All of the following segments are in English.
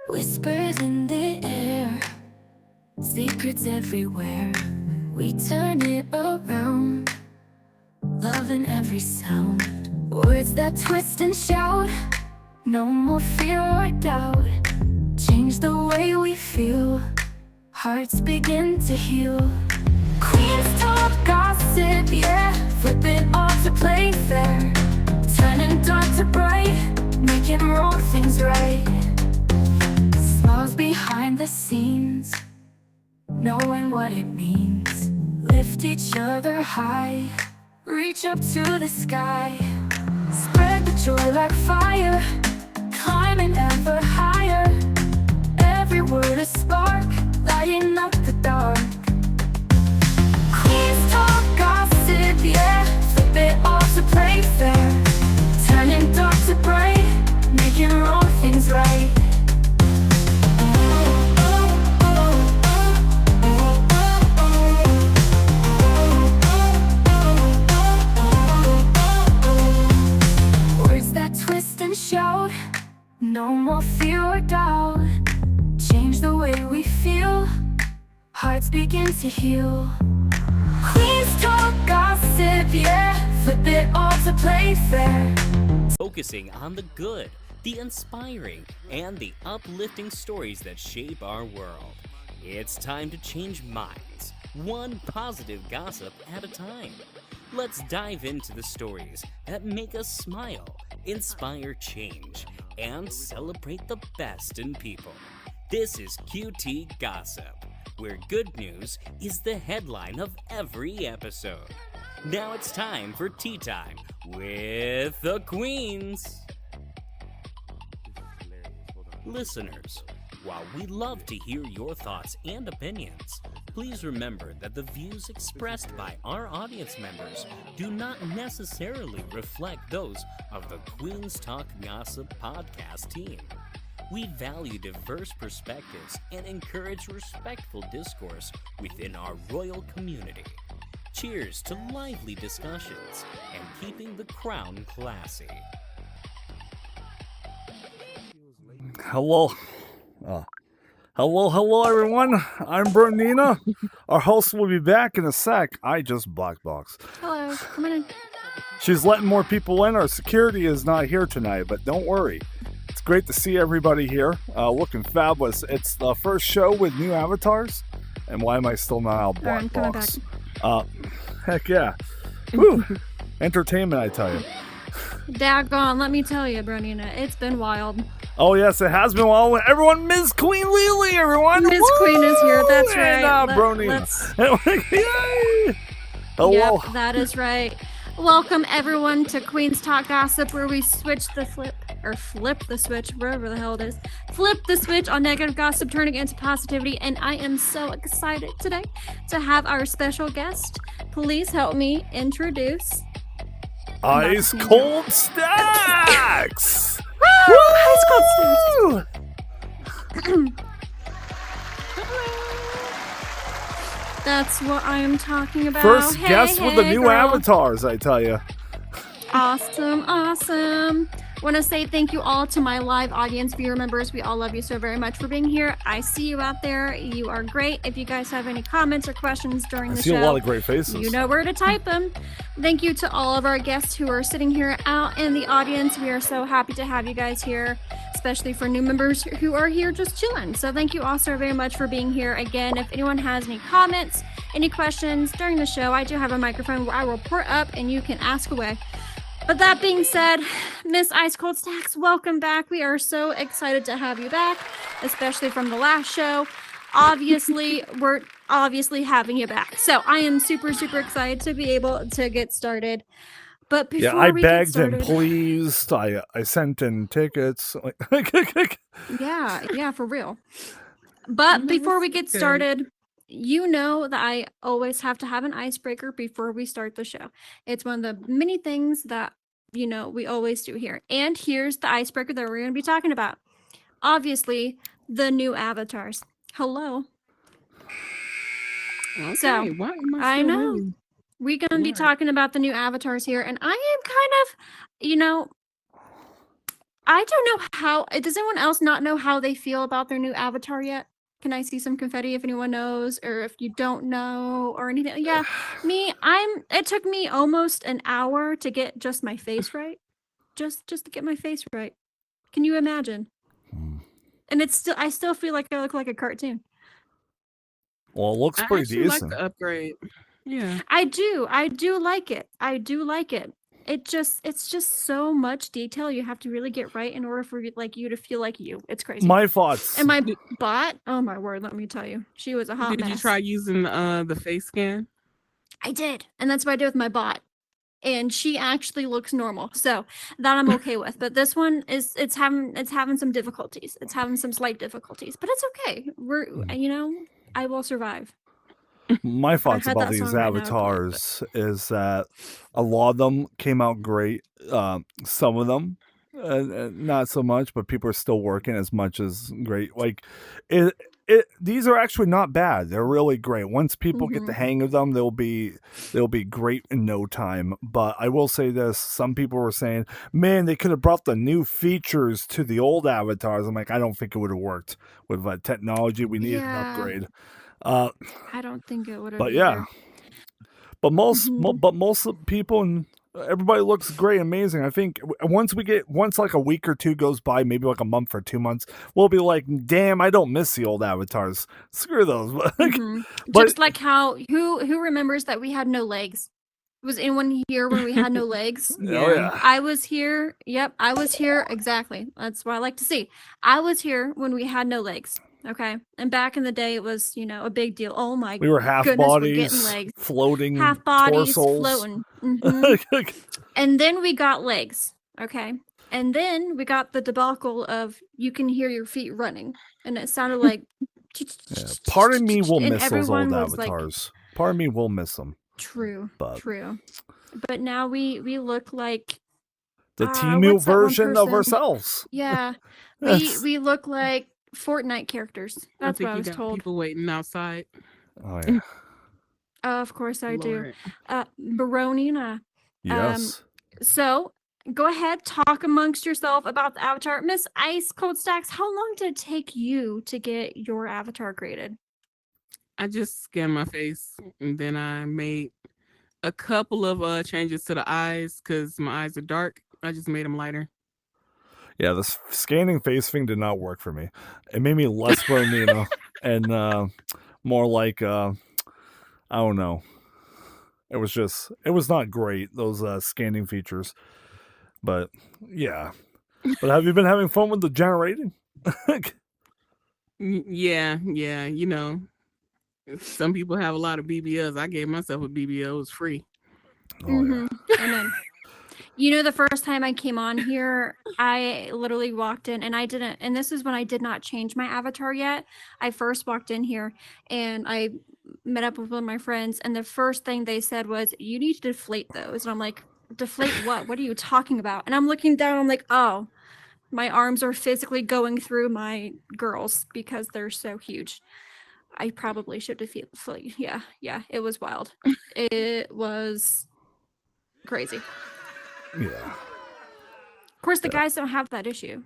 Whispers in the air, secrets everywhere. We turn it around, love in every sound. Words that twist and shout, no more fear or doubt. Change the way we feel, hearts begin to heal. Queens talk gossip, yeah, flip it all to play fair. Turning dark to bright, making wrong things right. Smiles behind the scenes, knowing what it means. Lift each other high, reach up to the sky. Spread the joy like fire, climbing ever higher. Every word a spark, lighting up the dark. Queens talk gossip, yeah, flip it all to play fair. Turning dark to bright, making wrong things right. Words that twist and shout, no more fear or doubt. Change the way we feel, hearts begin to heal. Queens talk gossip, yeah, flip it all to play fair. Focusing on the good, the inspiring, and the uplifting stories that shape our world. It's time to change minds, one positive gossip at a time. Let's dive into the stories that make us smile, inspire change, and celebrate the best in people. This is QT Gossip, where good news is the headline of every episode. Now it's time for tea time with the Queens. Listeners, while we love to hear your thoughts and opinions, please remember that the views expressed by our audience members do not necessarily reflect those of the Queens Talk Gossip podcast team. We value diverse perspectives and encourage respectful discourse within our royal community. Cheers to lively discussions and keeping the crown classy. Hello. Hello, everyone. I'm Bernina. Our host will be back in a sec. I just blackbox. Hello, come on in. She's letting more people in. Our security is not here tonight, but don't worry. It's great to see everybody here. Looking fabulous. It's the first show with new avatars. And why am I still not out blackbox? Heck yeah. Woo. Entertainment, I tell you. Daggone, let me tell you, Bronina, it's been wild. Oh, yes, it has been wild. Everyone, Ms. Queen Lily, everyone. Ms. Queen is here, that's right. And Bronina. Yay. Hello. Yep, that is right. Welcome, everyone, to Queen's Talk Gossip, where we flip the switch, wherever the hell it is. Flip the switch on negative gossip, turning it into positivity, and I am so excited today to have our special guest. Please help me introduce... Icecoldstaxx! Icecoldstaxx! That's what I am talking about. First guest with the new avatars, I tell you. Awesome. Want to say thank you all to my live audience viewer members. We all love you so very much for being here. I see you out there. You are great. If you guys have any comments or questions during the show, I see a lot of great faces. You know where to type them. Thank you to all of our guests who are sitting here out in the audience. We are so happy to have you guys here, especially for new members who are here just chilling. So thank you all so very much for being here. Again, if anyone has any comments, any questions during the show, I do have a microphone where I will pour up and you can ask away. But that being said, Miss Icecoldstaxx, welcome back. We are so excited to have you back, especially from the last show. We're obviously having you back. So I am super excited to be able to get started. But before I we begged get started, and pleased. I sent in tickets. yeah, for real. But before we get started, you know that I always have to have an icebreaker before we start the show. It's one of the many things that, we always do here. And here's the icebreaker that we're going to be talking about. Obviously, the new avatars. Hello. Okay, So, why am I so know. rude? We're going to be What? talking about the new avatars here. And I am kind of, I don't know how. Does anyone else not know how they feel about their new avatar yet? Can I see some confetti if anyone knows, or if you don't know, or anything? Yeah, me. It took me almost an hour to get just my face right, just to get my face right. Can you imagine? And I still feel like I look like a cartoon. Well, it looks I pretty actually like decent. the upgrade. Yeah. I do like it. I do like it. It's just so much detail you have to really get right in order for you to feel like you. It's crazy. My thoughts. And my bot, oh my word, let me tell you, she was a hot Did mess. you try using the face scan? I did, and that's what I did with my bot. And she actually looks normal, so that I'm okay with. But this one it's having some difficulties. It's having some slight difficulties, but it's okay. I will survive. My thoughts heard about that these song right now, avatars is that a lot of them came out great. Some of them, not so much, but people are still working as much as great. Like it. These are actually not bad. They're really great. Once people get the hang of them, they'll be great in no time. But I will say this: some people were saying, "Man, they could have brought the new features to the old avatars." I'm like, I don't think it would have worked with technology. We needed an Yeah. upgrade. I don't think it would have. But yeah, but most Mhm. but most of people and everybody looks great, amazing. I think once like a week or two goes by, maybe like a month or 2 months, we'll be like, damn, I don't miss the old avatars. Screw those. But Just like how who remembers that we had no legs? Was anyone here when we had no legs? oh yeah, I was here. Yep, I was here. Exactly. That's what I like to see. I was here when we had no legs. Okay. And back in the day, it was, a big deal. Oh my we were half goodness, we're getting bodies, legs. floating Half bodies torsos. floating. Mhm. And then we got legs. Okay. And then we got the debacle of you can hear your feet running. And it sounded like. Yeah. Part of me will and miss those old everyone was like, avatars. Part of me will miss them. true. But True. But now we look like the Temu what's that one version of person? ourselves. Yeah. Yes. We look like Fortnite characters. I That's think what I you was got told. people waiting outside. Oh yeah. Of course I do. Lord. Baronina. Yes. So go ahead, talk amongst yourself about the avatar. Miss Icecoldstaxx, how long did it take you to get your avatar created? I just scanned my face and then I made a couple of changes to the eyes because my eyes are dark. I just made them lighter. Yeah, this scanning face thing did not work for me. It made me less Bernina and more like I don't know. It was not great, those scanning features. But yeah. But have you been having fun with the generating? Yeah. Some people have a lot of BBLs. I gave myself a BBL. It was free. Oh yeah. Amen. The first time I came on here, I literally walked in and and this is when I did not change my avatar yet. I first walked in here and I met up with one of my friends, and the first thing they said was, you need to deflate those. And I'm like, deflate what? What are you talking about? And I'm looking down, I'm like, oh, my arms are physically going through my girls because they're so huge. I probably should deflate. Yeah, it was wild. It was crazy. Yeah. Of course, the guys don't have that issue.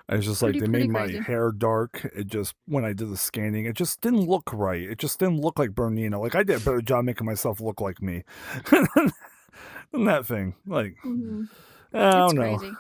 It's just like they Pretty made my crazy. hair dark. It just, when I did the scanning, it just didn't look right. It just didn't look like Bernina. Like I did a better job making myself look like me. And that thing, like, I don't know. Crazy.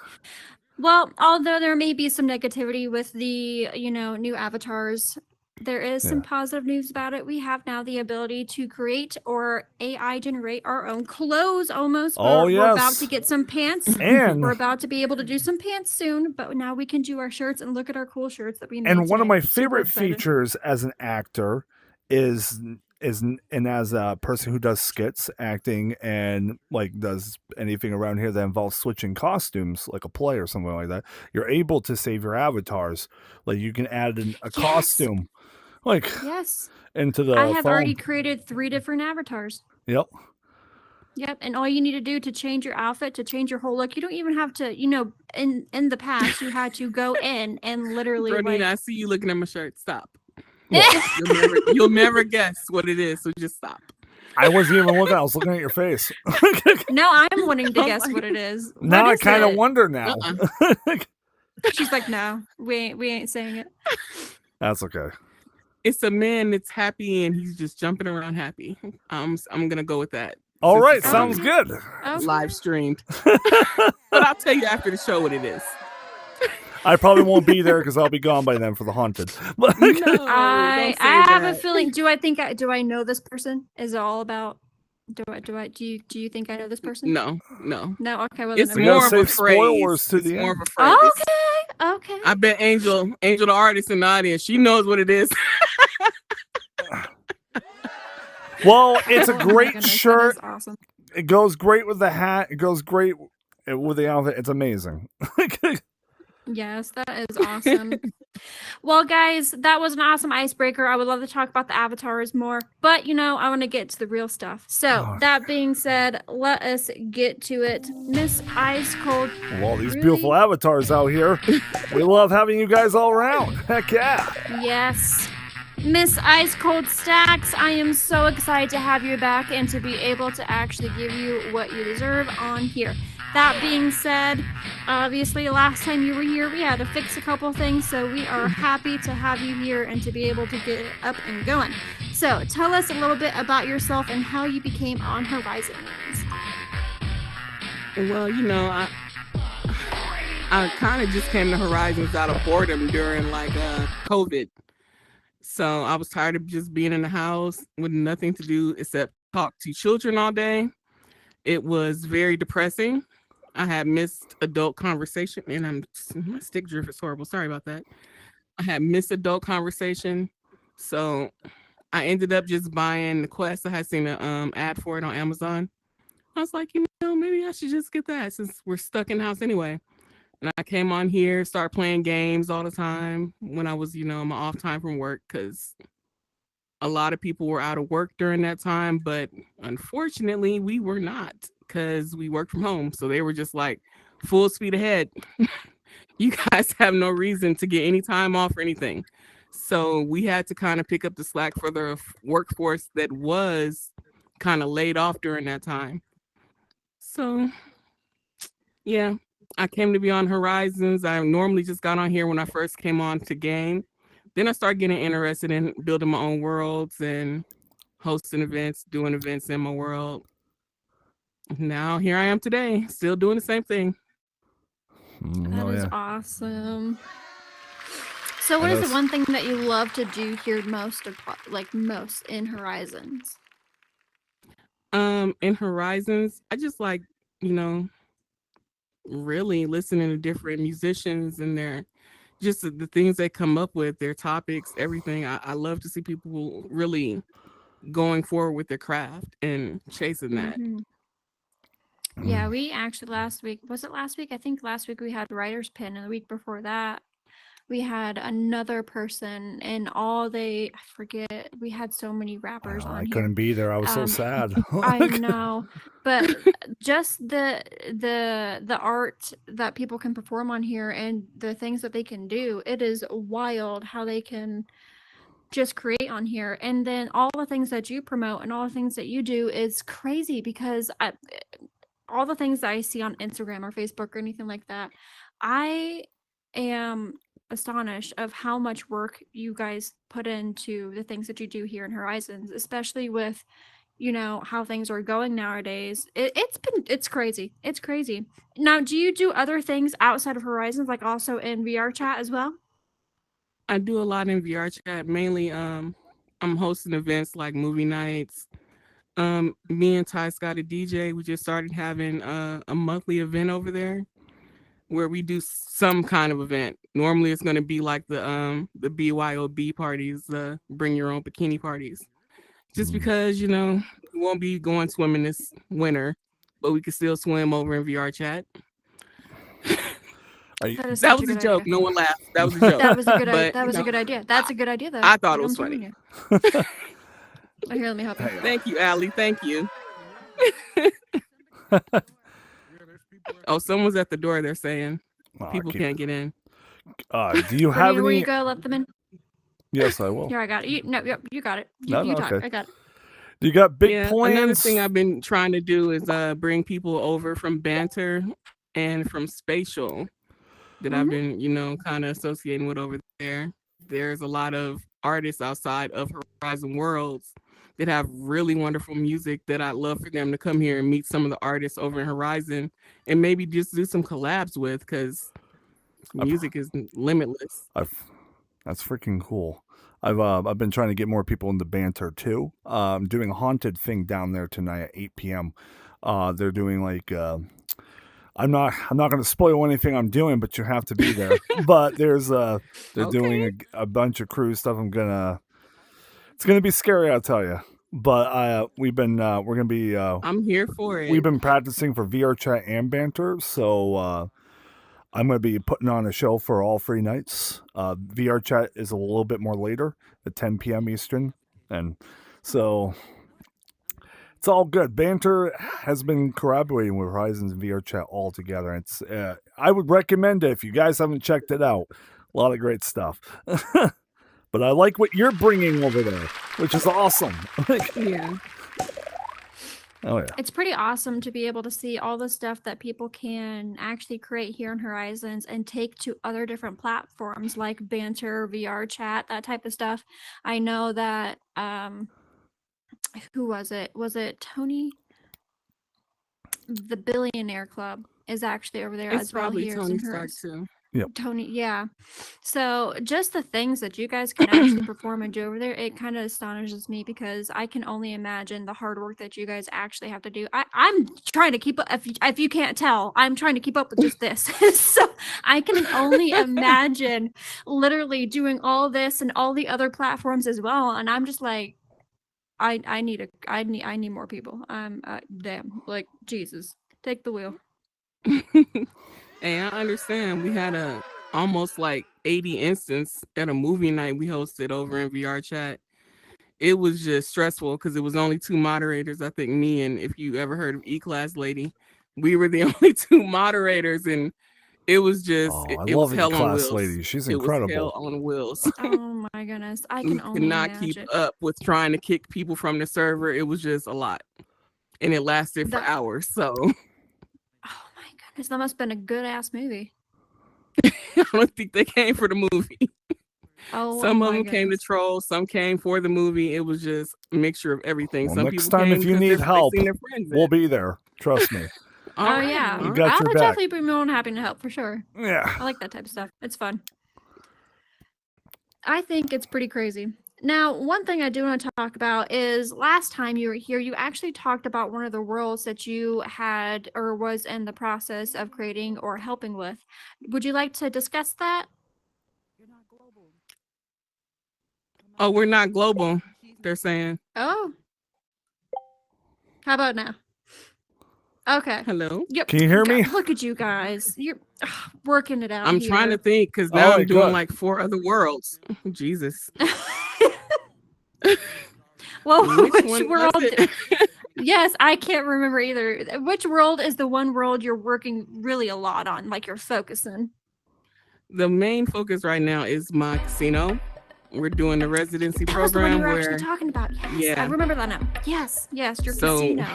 Well, although there may be some negativity with the, new avatars, there is some positive news about it. We have now the ability to create or AI generate our own clothes almost. Oh, We're about yes. to get some pants. And We're about to be able to do some pants soon, but now we can do our shirts and look at our cool shirts that we made. and one of today. my Super favorite excited. features as an actor is and as a person who does skits, acting, and like does anything around here that involves switching costumes, like a play or something like that, you're able to save your avatars. Like you can add a costume, like Yes. into the I have phone. already created 3 different avatars. Yep. Yep, and all you need to do to change your outfit, to change your whole look, you don't even have to, in the past, you had to go in and literally Bernina, I like, see you looking at my shirt. Stop. You'll never guess what it is, so just stop. I wasn't even looking. I was looking at your face. Now I'm wanting to guess what it is. Now What I is kind of it? wonder now. She's like, no, we ain't saying it. That's okay. It's a man that's happy and he's just jumping around happy. I'm gonna go with that. All Since right, it's sounds good. Okay. live streamed. But I'll tell you after the show what it is. I probably won't be there because I'll be gone by then for the haunted. No, I don't say have a that. feeling. Do I know this person? Is it all about? Do you think I know this person? No. No. Okay. Well, It's then We gotta more of a save phrase. spoilers to It's the more end. of a phrase. Okay. I bet Angel the artist in the audience, she knows what it is. Well, it's a Oh my great goodness, that shirt. is awesome. It goes great with the hat. It goes great with the outfit. It's amazing. Yes, that is awesome. Well, guys, that was an awesome icebreaker. I would love to talk about the avatars more, but I want to get to the real stuff. So, Oh. that being said, let us get to it. Miss Ice Cold. Well, these Really? beautiful avatars out here. We love having you guys all around. Heck yeah. Yes. Miss Icecoldstaxx, I am so excited to have you back and to be able to actually give you what you deserve on here. That being said, obviously last time you were here, we had to fix a couple things, so we are happy to have you here and to be able to get it up and going. So, tell us a little bit about yourself and how you became on Horizons. Well, I kind of just came to Horizons out of boredom during COVID. So I was tired of just being in the house with nothing to do except talk to children all day. It was very depressing. I had missed adult conversation, and my stick drift is horrible. Sorry about that. I had missed adult conversation, so I ended up just buying the Quest. I had seen an ad for it on Amazon. I was like, maybe I should just get that since we're stuck in the house anyway. And I came on here, started playing games all the time when I was, my off time from work, because a lot of people were out of work during that time. But unfortunately, we were not, because we worked from home. So they were just like full speed ahead. You guys have no reason to get any time off or anything. So we had to kind of pick up the slack for the workforce that was kind of laid off during that time. So, yeah. I came to be on Horizons. I normally just got on here when I first came on to game. Then I started getting interested in building my own worlds and hosting events, doing events in my world. Now here I am today, still doing the same thing. That is awesome. So what is the one thing that you love to do here most in Horizons? In Horizons, I just like, really listening to different musicians and their just the things they come up with, their topics, everything. I love to see people really going forward with their craft and chasing that. Yeah, we actually last week, was it last week? I think last week we had Writer's Pin, and the week before that we had another person, and I forget, we had so many rappers on I here. couldn't be there. I was so sad. I know, but just the art that people can perform on here and the things that they can do, it is wild how they can just create on here. And then all the things that you promote and all the things that you do is crazy, because all the things that I see on Instagram or Facebook or anything like that, I am astonished of how much work you guys put into the things that you do here in Horizons, especially with how things are going nowadays. It's crazy. It's crazy. Now, do you do other things outside of Horizons, like also in VR chat as well? I do a lot in VR chat. Mainly, I'm hosting events like movie nights. Me and Ty Scott, a DJ, we just started having a monthly event over there where we do some kind of event. Normally, it's going to be like the BYOB parties, the bring your own bikini parties. Just because we won't be going swimming this winter, but we can still swim over in VR chat. That was a joke. Idea. No one laughed. That was a joke. That was a good idea. That was a good idea. That's a good idea, though. I thought it was funny. Oh, here, let me help you. Thank you, Allie. Thank you. Oh, someone's at the door. They're saying people can't get in. Do you have any? Where you go, let them in. Yes, I will. Here, I got it. You got it. You No, talk. okay. I got it. You got big Yeah, plans? another thing I've been trying to do is bring people over from Banter and from Spatial that I've been, kind of associating with over there. There's a lot of artists outside of Horizon Worlds that have really wonderful music that I'd love for them to come here and meet some of the artists over in Horizon and maybe just do some collabs with, because music is limitless. That's freaking cool. I've been trying to get more people into Banter too. I'm doing a haunted thing down there tonight at 8 p.m. They're doing like I'm not going to spoil anything I'm doing, but you have to be there. But they're doing a bunch of crew stuff. It's gonna be scary, I'll tell you. But we're gonna be I'm here for it. we've been practicing for VR chat and Banter, so I'm going to be putting on a show for all 3 nights. VR chat is a little bit more later at 10 p.m. Eastern. And so it's all good. Banter has been collaborating with Horizons and VR chat all together. It's I would recommend it if you guys haven't checked it out. A lot of great stuff. But I like what you're bringing over there, which is awesome. Yeah. Oh, yeah. It's pretty awesome to be able to see all the stuff that people can actually create here in Horizons and take to other different platforms like Banter, VR chat, that type of stuff. I know that who was it? Was it Tony? The Billionaire Club is actually over there It's as well. probably Here Tony in Stark Horizons. too. Yep. Tony, yeah. So just the things that you guys can actually perform and do over there, it kind of astonishes me because I can only imagine the hard work that you guys actually have to do. I'm trying to keep up. If you can't tell, I'm trying to keep up with just this. So I can only imagine literally doing all this and all the other platforms as well. And I'm just like, I need more people. Damn, like Jesus, take the wheel. Hey, I understand. We had a almost like 80 instance at a movie night we hosted over in VR chat. It was just stressful because it was only 2 moderators. I think me and, if you ever heard of E-Class Lady, we were the only 2 moderators, and it was just I it was love hell on E-Class wheels. Lady. She's It was hell incredible. on wheels. Oh my goodness, I We can could only not imagine. keep up with trying to kick people from the server. It was just a lot, and it lasted for hours. So oh my goodness, that must have been a good ass movie. I don't think they came for the movie. Oh, Some oh of my them came to goodness. troll, some came for the movie. It was just a mixture of everything. Well, Some next people time, came if you because need they help, seen their friends we'll in. be there. Trust me. All Oh right, yeah, all We got right. I your would back. definitely be more than happy to help for sure. Yeah. I like that type of stuff. It's fun. I think it's pretty crazy. Now, one thing I do want to talk about is last time you were here, you actually talked about one of the worlds that you had or was in the process of creating or helping with. Would you like to discuss that? Oh, we're not global, they're saying. Oh, how about now? Okay. Hello? Yep. Can you hear me? Look at you guys. You're working it out I'm here. trying to think because now All I'm right, doing good. like 4 other worlds. Jesus. Well, Which which one was world? it? Yes, I can't remember either. Which world is the one world you're working really a lot on, like you're focusing? The main focus right now is my casino. We're doing the residency That was the one you program were where actually talking about. Yes, I Yeah. remember that now. Yes, your So- casino.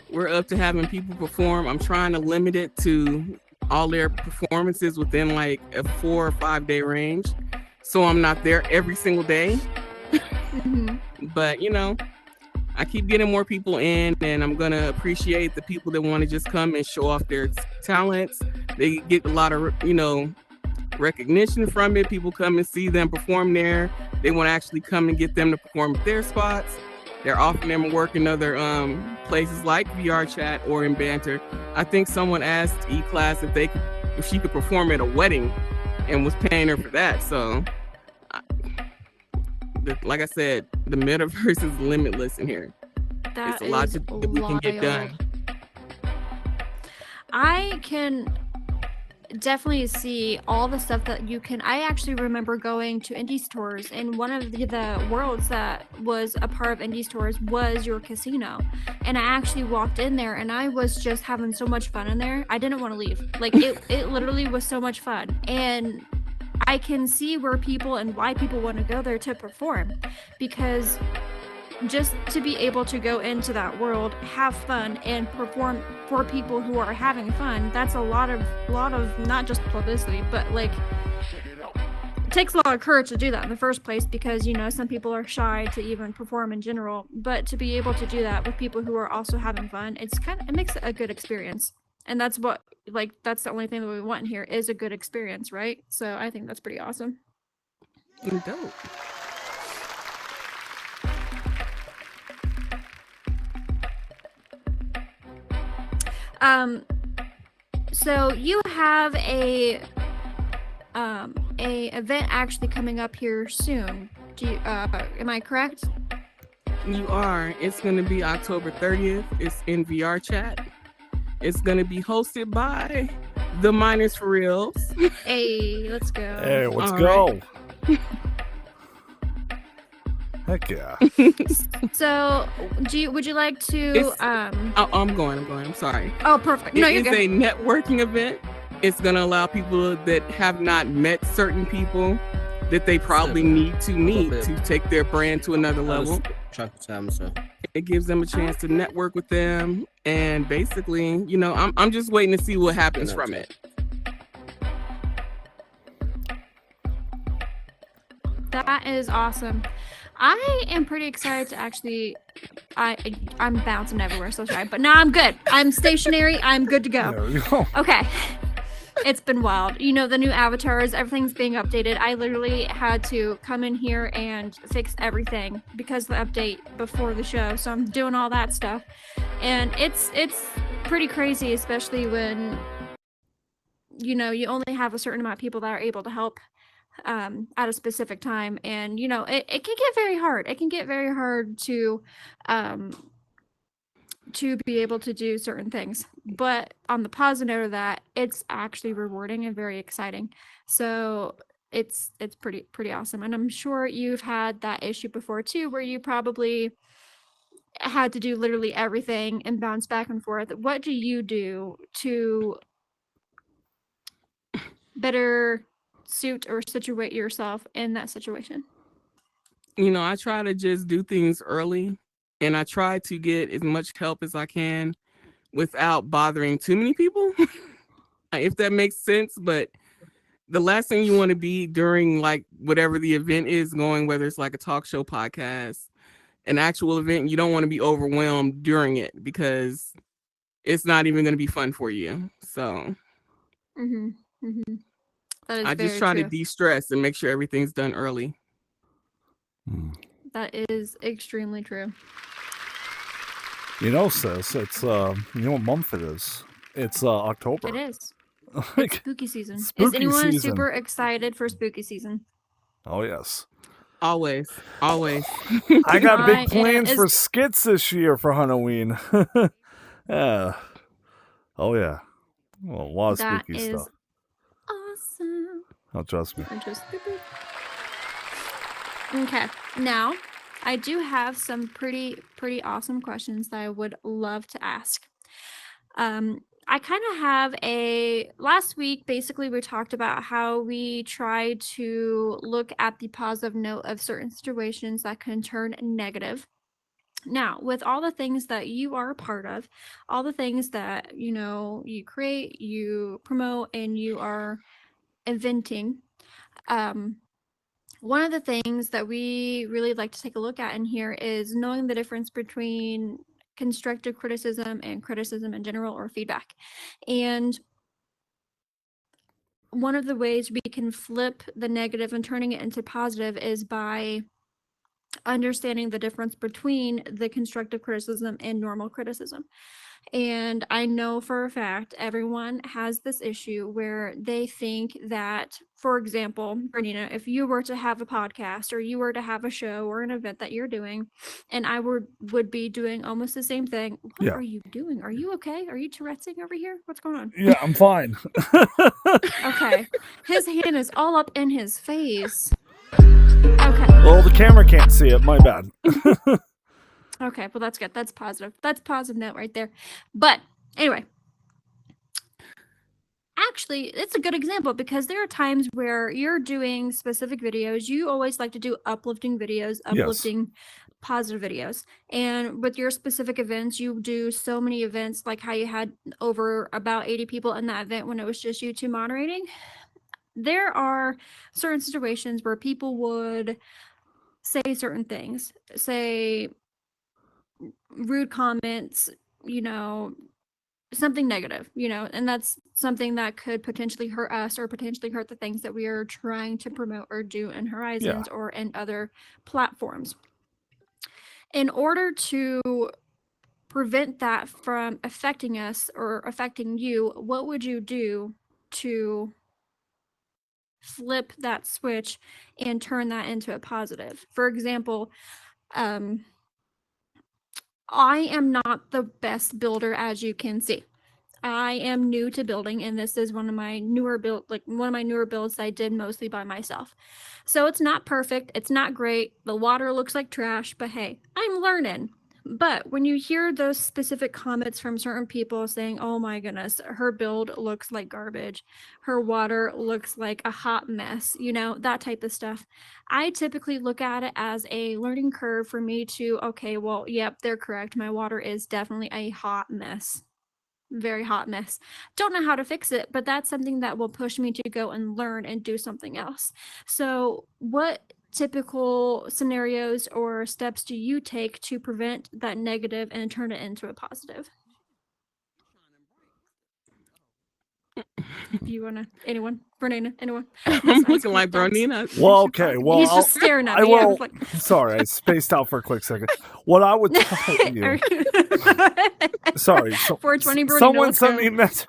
we're up to having people perform. I'm trying to limit it to all their performances within like a 4 or 5 day range. So I'm not there every single day. Mhm. But I keep getting more people in, and I'm gonna appreciate the people that want to just come and show off their talents. They get a lot of recognition from it. People come and see them perform there. They want to actually come and get them to perform at their spots. They're offering them work in other places like VR chat or in Banter. I think someone asked E-Class if she could perform at a wedding and was paying her for that. So like I said, the metaverse is limitless in here. That It's a lot is that we can get done. wild. I can definitely see all the stuff that you can. I actually remember going to indie stores, and one of the worlds that was a part of indie stores was your casino. And I actually walked in there, and I was just having so much fun in there. I didn't want to leave. Like it literally was so much fun. And I can see where people and why people want to go there to perform, because just to be able to go into that world, have fun, and perform for people who are having fun. That's a lot of not just publicity, but like it takes a lot of courage to do that in the first place, because you know some people are shy to even perform in general. But to be able to do that with people who are also having fun, it makes it a good experience. And that's what, like, that's the only thing that we want in here is a good experience, right? So I think that's pretty awesome. Dope. So you have a event actually coming up here soon. Do you, am I correct? You are. It's going to be October 30th. It's in VR chat. It's going to be hosted by the Miners for Reals. Hey, let's go. Hey, let's All go. Heck yeah. So, would you like to I'm going. I'm sorry. Oh, perfect. No, you're It's good. a networking event. It's going to allow people that have not met certain people that they probably need to meet to take their brand to another level. It gives them a chance to network with them, and basically, you know, I'm just waiting to see what happens from it. That is awesome. I am pretty excited to actually. I'm bouncing everywhere, so sorry, but no, I'm good. I'm stationary. I'm good to go. There we go. Okay. It's been wild. You know, the new avatars, everything's being updated. I literally had to come in here and fix everything because of the update before the show. So I'm doing all that stuff. And it's pretty crazy, especially when, you know, you only have a certain amount of people that are able to help at a specific time. And, you know, it can get very hard. It can get very hard to be able to do certain things. But on the positive note of that, it's actually rewarding and very exciting. So it's pretty awesome. And I'm sure you've had that issue before too, where you probably had to do literally everything and bounce back and forth. What do you do to better suit or situate yourself in that situation? You know, I try to just do things early, and I try to get as much help as I can without bothering too many people, if that makes sense. But the last thing you want to be during like whatever the event is going, whether it's like a talk show, podcast, an actual event, you don't want to be overwhelmed during it because it's not even going to be fun for you. So That is I just very try to true. de-stress and make sure everything's done early. That is extremely true. You know, sis, it's you know what month it is? It's October. It is. Like, It's spooky season. spooky Is anyone season. super excited for spooky season? Oh yes. Always. I got I big plans am- for skits this year for Halloween. Yeah. Oh yeah. Well, a lot of That spooky is stuff. awesome. Oh, trust me. Or just okay. Now, I do have some pretty awesome questions that I would love to ask. I kind of have last week, basically, we talked about how we try to look at the positive note of certain situations that can turn negative. Now, with all the things that you are a part of, all the things that, you know, you create, you promote, and you are inventing, one of the things that we really like to take a look at in here is knowing the difference between constructive criticism and criticism in general, or feedback. And one of the ways we can flip the negative and turning it into positive is by understanding the difference between the constructive criticism and normal criticism. And I know for a fact everyone has this issue where they think that, for example, Bernina, if you were to have a podcast or you were to have a show or an event that you're doing, and I would be doing almost the same thing. What Yeah. are you doing? Are you okay? Are you Tourette'ing over here? What's going on? Yeah, I'm fine. Okay. His hand is all up in his face. Okay. Well, the camera can't see it. My bad. Okay, well that's good. That's positive. That's a positive note right there. But anyway, actually, it's a good example because there are times where you're doing specific videos. You always like to do uplifting videos, uplifting positive videos. And with your specific events, you do so many events, like how you had over about 80 people in that event when it was just you two moderating. There are certain situations where people would say certain things, say rude comments, you know, something negative, and that's something that could potentially hurt us or potentially hurt the things that we are trying to promote or do in Yeah. Horizons or in other platforms. In order to prevent that from affecting us or affecting you, what would you do to flip that switch and turn that into a positive? For example, um, I am not the best builder, as you can see. I am new to building, and this is one of my newer builds that I did mostly by myself. So it's not perfect, it's not great. The water looks like trash, but hey, I'm learning. But when you hear those specific comments from certain people saying, "Oh my goodness, her build looks like garbage. Her water looks like a hot mess," that type of stuff. I typically look at it as a learning curve for me to, okay, well, yep, they're correct. My water is definitely a hot mess, very hot mess. Don't know how to fix it, but that's something that will push me to go and learn and do something else. So, what typical scenarios or steps do you take to prevent that negative and turn it into a positive? If you wanna, anyone, Bernina, anyone? I'm looking like Icecoldstaxx. Bernina. Well, He's just okay. talking. Well, He's just staring at I me. Yeah, I was will. like, Sorry, I spaced out for a quick second. What I would tell you. Sorry. So, 420 Bernina, someone let's sent go. me message.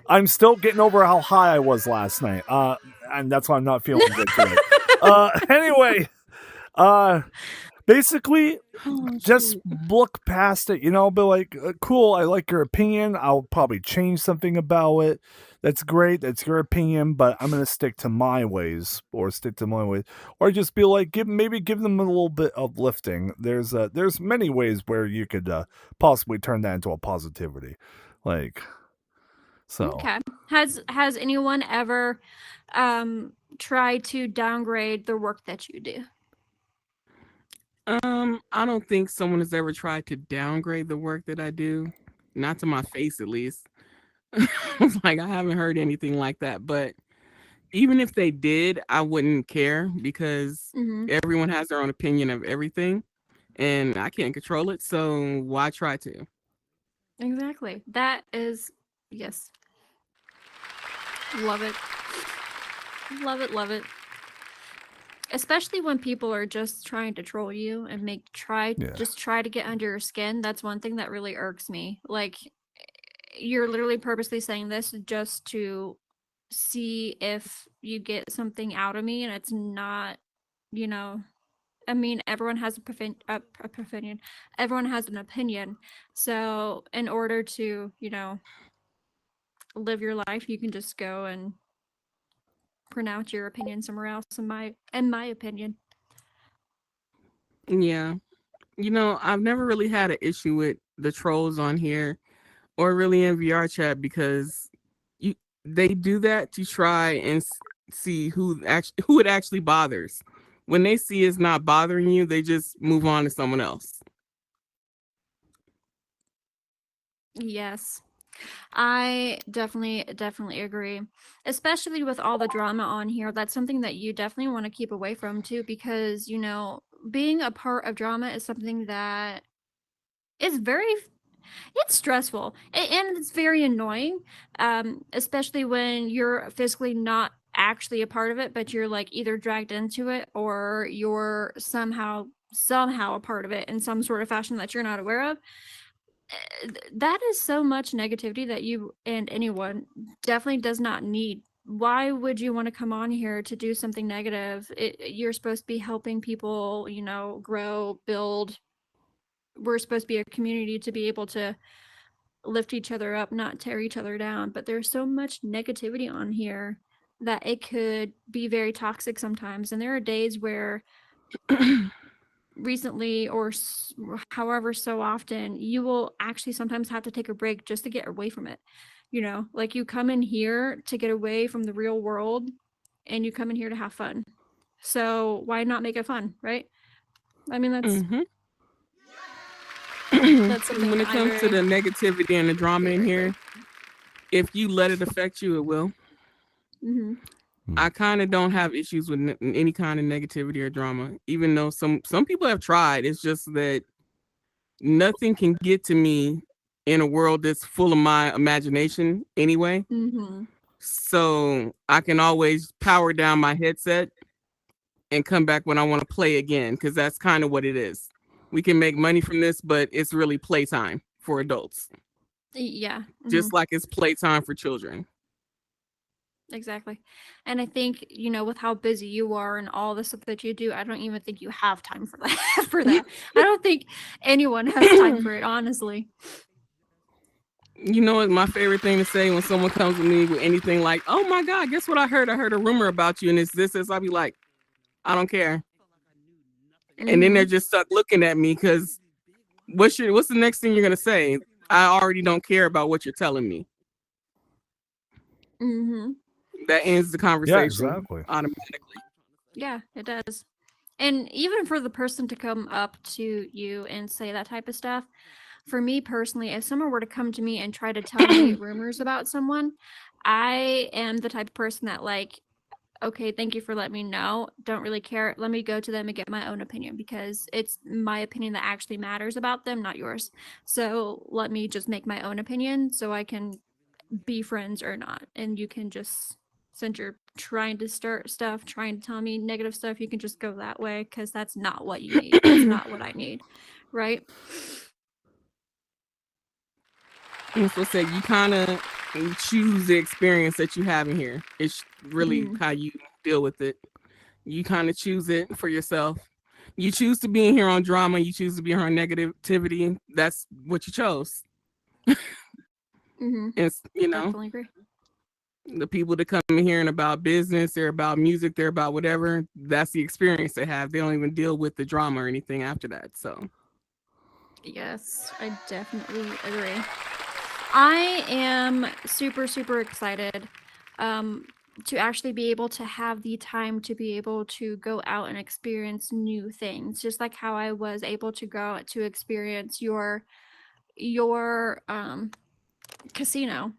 I'm still getting over how high I was last night. And that's why I'm not feeling good today. Anyway, basically, Oh, just shoot. look past it, be like, cool, I like your opinion. I'll probably change something about it. That's great. That's your opinion, but I'm going to stick to my ways or or just be like, maybe give them a little bit of lifting. There's many ways where you could possibly turn that into a positivity. Like, so. Okay. Has anyone ever tried to downgrade the work that you do? I don't think someone has ever tried to downgrade the work that I do. Not to my face, at least. Like, I haven't heard anything like that. But even if they did, I wouldn't care because Mm-hmm. everyone has their own opinion of everything, and I can't control it. So why try to? Exactly. That is, yes. Love it. Love it, love it. Especially when people are just trying to troll you and Yeah. just try to get under your skin. That's one thing that really irks me. Like, you're literally purposely saying this just to see if you get something out of me, and it's not, you know, I mean, everyone has opinion. Everyone has an opinion. So, in order to, live your life, you can just go and pronounce your opinion somewhere else. In my opinion. Yeah. I've never really had an issue with the trolls on here or really in VR chat because you they do that to try and see who it actually bothers. When they see it's not bothering you, they just move on to someone else. Yes. I definitely agree. Especially with all the drama on here. That's something that you definitely want to keep away from too, because, being a part of drama is something that is it's stressful and it's very annoying. Especially when you're physically not actually a part of it, but you're like either dragged into it or you're somehow a part of it in some sort of fashion that you're not aware of. That is so much negativity that you and anyone definitely does not need. Why would you want to come on here to do something negative? You're supposed to be helping people, grow, build. We're supposed to be a community to be able to lift each other up, not tear each other down. But there's so much negativity on here that it could be very toxic sometimes. And there are days where recently or however so often you will actually sometimes have to take a break just to get away from it. Like, you come in here to get away from the real world and you come in here to have fun. So why not make it fun, right? I mean, that's Mhm. That's something When it I comes to the very, negativity and the drama in very here, agree. if you let it affect you, it will. Hmm. I kind of don't have issues with any kind of negativity or drama, even though some people have tried. It's just that nothing can get to me in a world that's full of my imagination anyway. Hmm. So I can always power down my headset and come back when I want to play again, because that's kind of what it is. We can make money from this, but it's really playtime for adults, Yeah. Hmm. just like it's playtime for children. Exactly. And I think, with how busy you are and all the stuff that you do, I don't even think you have time for that for that. I don't think anyone has time for it, honestly. You know what? My favorite thing to say when someone comes to me with anything like, "Oh my God, guess what I heard? I heard a rumor about you, and it's this." I'll be like, "I don't care," and then they're Hmm. just stuck looking at me because what's the next thing you're gonna say? I already don't care about what you're telling me. Hmm. That ends the Yeah, conversation exactly. automatically. Yeah, it does. And even for the person to come up to you and say that type of stuff, for me personally, if someone were to come to me and try to tell me rumors about someone, I am the type of person that, like, okay, thank you for letting me know. Don't really care. Let me go to them and get my own opinion because it's my opinion that actually matters about them, not yours. So let me just make my own opinion so I can be friends or not. And you can just, since you're trying to start stuff, trying to tell me negative stuff, you can just go that way because that's not what you need. That's not what I need. Right? And so say you kind of choose the experience that you have in here. It's really Mm, how you deal with it. You kind of choose it for yourself. You choose to be in here on drama. You choose to be here on negativity. That's what you chose. mm-hmm. It's, Definitely agree. the people that come in here and about business, they're about music, they're about whatever. That's the experience they have. They don't even deal with the drama or anything after that. So Yes, I definitely agree. I am super, super excited um, to actually be able to have the time to be able to go out and experience new things, just like how I was able to go out to experience your casino.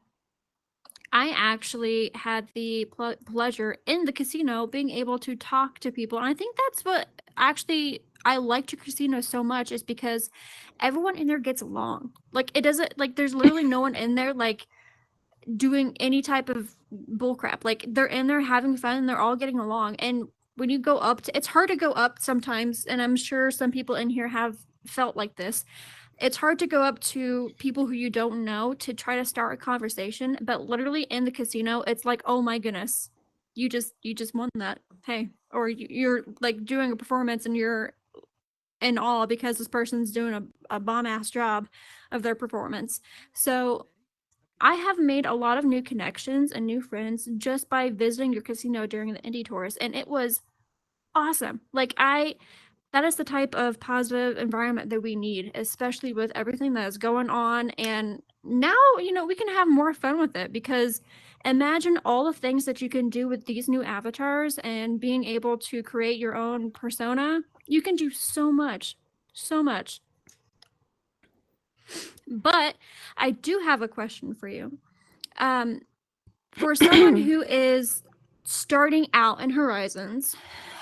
I actually had the pleasure in the casino being able to talk to people. And I think that's what actually I liked your casino so much is because everyone in there gets along. Like it doesn't like there's literally no one in there like doing any type of bullcrap. Like they're in there having fun and they're all getting along. And when you go up to it's hard to go up sometimes, and I'm sure some people in here have felt like this. It's hard to go up to people who you don't know to try to start a conversation, but literally in the casino, it's like, oh my goodness, you just won that. Hey, or you're like doing a performance and you're in awe because this person's doing a bomb ass job of their performance. So I have made a lot of new connections and new friends just by visiting your casino during the indie tours, and it was awesome. Like I that is the type of positive environment that we need, especially with everything that is going on. And now, we can have more fun with it because imagine all the things that you can do with these new avatars and being able to create your own persona. You can do so much, so much. But I do have a question for you. Um, for someone who is starting out in Horizons,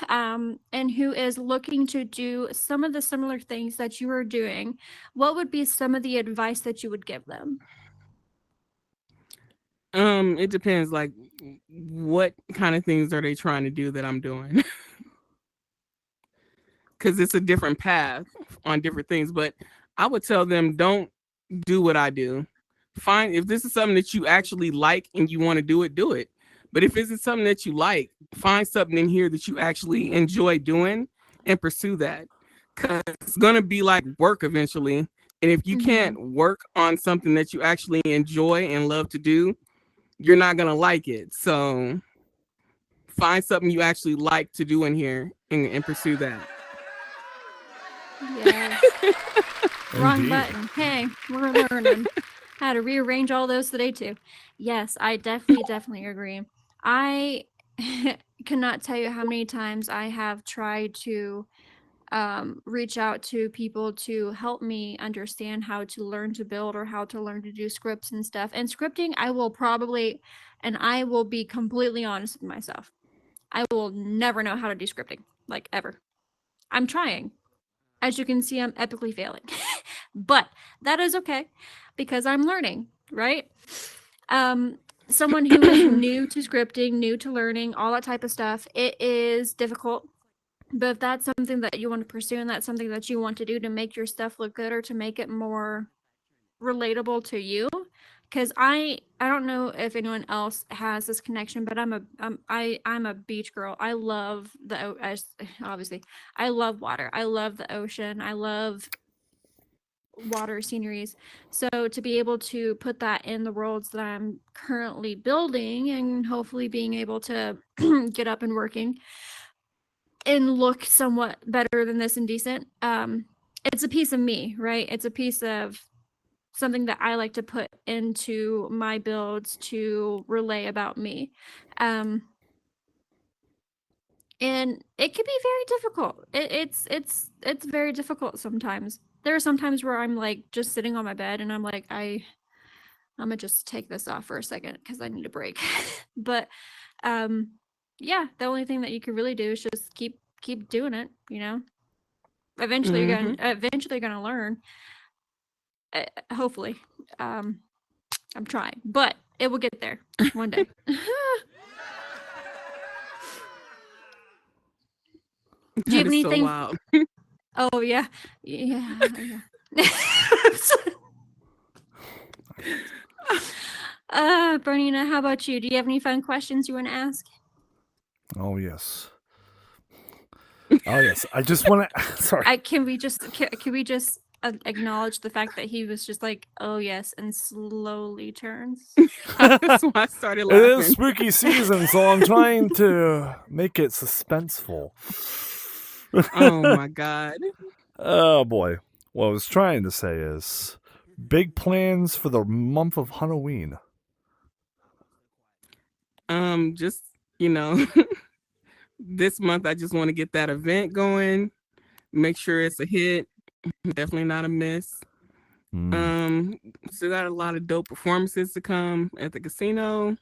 and who is looking to do some of the similar things that you are doing, what would be some of the advice that you would give them? it depends. Like, what kind of things are they trying to do that I'm doing? Because it's a different path on different things. But I would tell them, don't do what I do. Find if this is something that you actually like and you want to do it, do it. But if it's something that you like, find something in here that you actually enjoy doing and pursue that. Because it's gonna be like work eventually. And if you Mm-hmm. can't work on something that you actually enjoy and love to do, you're not gonna like it. So find something you actually like to do in here and pursue that. Yes. Wrong Indeed. button. Hey, we're learning how to rearrange all those today too. Yes, I definitely, definitely agree. I cannot tell you how many times I have tried to reach out to people to help me understand how to learn to build or how to learn to do scripts and stuff. And scripting, I will be completely honest with myself. I will never know how to do scripting, like ever. I'm trying. As you can see, I'm epically failing. But that is okay because I'm learning, right? Someone who is new to scripting, new to learning, all that type of stuff, it is difficult. But if that's something that you want to pursue and that's something that you want to do to make your stuff look good or to make it more relatable to you, because I don't know if anyone else has this connection, but I'm a beach girl. I love obviously I love water. I love the ocean. I love water sceneries. So to be able to put that in the worlds that I'm currently building and hopefully being able to get up and working and look somewhat better than this and decent, it's a piece of me, right? It's a piece of something that I like to put into my builds to relay about me. And it can be very difficult. It's very difficult sometimes. There are some times where I'm like just sitting on my bed and I'm like, I'm gonna just take this off for a second because I need a break. But yeah, the only thing that you can really do is just keep doing it, you know. Eventually you're gonna learn. Hopefully. I'm trying, but it will get there one day. Do you have anything? So wild. Oh yeah, yeah. Bernina, how about you? Do you have any fun questions you want to ask? Oh yes. Oh yes. I just want to. Sorry. Can we just acknowledge the fact that he was just like, oh yes, and slowly turns. That's why I started It is laughing. spooky season, so I'm trying to make it suspenseful. Oh my god. Oh boy. What I was trying to say is big plans for the month of Halloween. Just, you know, this month I just want to get that event going, make sure it's a hit, definitely not a miss. So got a lot of dope performances to come at the casino.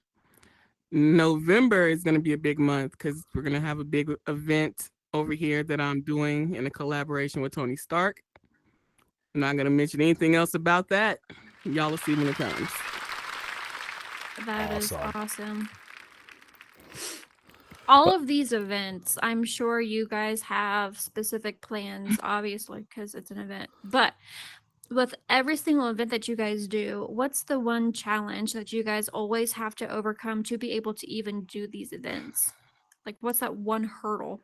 November is going to be a big month because we're going to have a big event over here that I'm doing in a collaboration with Tony Stark. I'm not going to mention anything else about that. Y'all will see when it comes. That is awesome. All of these events, I'm sure you guys have specific plans, obviously, because it's an event. But with every single event that you guys do, what's the one challenge that you guys always have to overcome to be able to even do these events? Like, what's that one hurdle?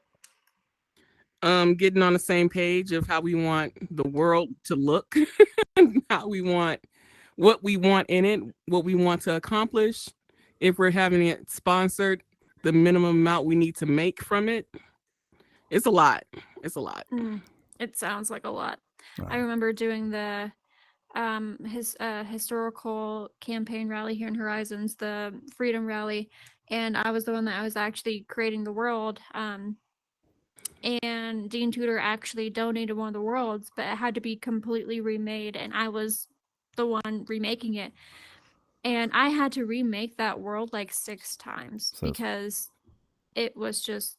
Getting on the same page of how we want the world to look, how we want, what we want in it, what we want to accomplish. If we're having it sponsored, the minimum amount we need to make from it. It's a lot. It's a lot. It sounds like a lot. I remember doing the historical campaign rally here in Horizons, the Freedom Rally, and I was the one that I was actually creating the world. And Dean Tudor actually donated one of the worlds, but it had to be completely remade, and I was the one remaking it. And I had to remake that world like 6 times because it was just